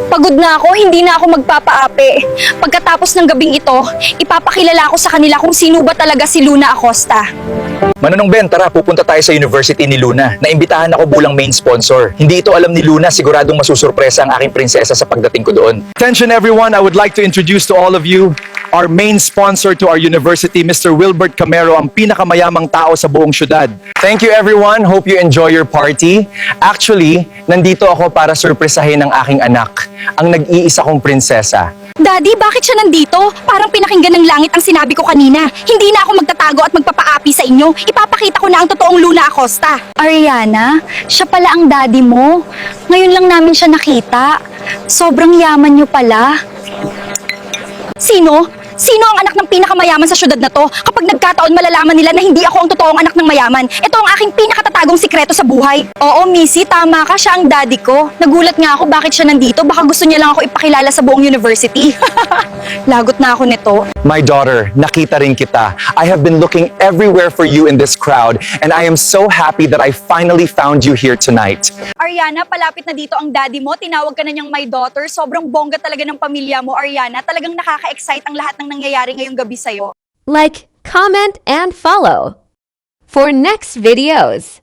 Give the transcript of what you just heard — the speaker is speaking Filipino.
Pagod na ako, hindi na ako magpapaapi. Pagkatapos ng gabing ito, ipapakilala ko sa kanila kung sino ba talaga si Luna Acosta. Mananong Ben, tara, pupunta tayo sa University ni Luna. Naimbitahan ako bulang main sponsor. Hindi ito alam ni Luna, siguradong masusurpresa ang aking prinsesa sa pagdating ko doon. Attention everyone, I would like to introduce to all of you our main sponsor to our university, Mr. Wilbert Camero, ang pinakamayamang tao sa buong syudad. Thank you everyone, hope you enjoy your party. Actually, nandito ako para surpresahin ang aking anak, ang nag-iisa kong prinsesa. Daddy, bakit siya nandito? Parang pinakinggan ng langit ang sinabi ko kanina. Hindi na ako magtatago at magpapaapi sa inyo. Ipapakita ko na ang totoong Luna Acosta. Ariana, siya pala ang daddy mo. Ngayon lang namin siya nakita. Sobrang yaman niyo pala. Sino? Sino ang anak ng pinakamayaman sa syudad na to? Kapag nagkataon, malalaman nila na hindi ako ang totoong anak ng mayaman. Ito ang aking pinakatatagong sikreto sa buhay. Oo, Missy, tama ka. Siya ang daddy ko. Nagulat nga ako bakit siya nandito. Baka gusto niya lang ako ipakilala sa buong university. Lagot na ako nito. My daughter, nakita rin kita. I have been looking everywhere for you in this crowd, and I am so happy that I finally found you here tonight. Ariana, palapit na dito ang daddy mo. Tinawag ka na niyang my daughter. Sobrang bongga talaga ng pamilya mo, Ariana. Talagang nakaka-excite ang lahat ng nangyayari ngayong gabi sa'yo. Like, comment, and follow for next videos.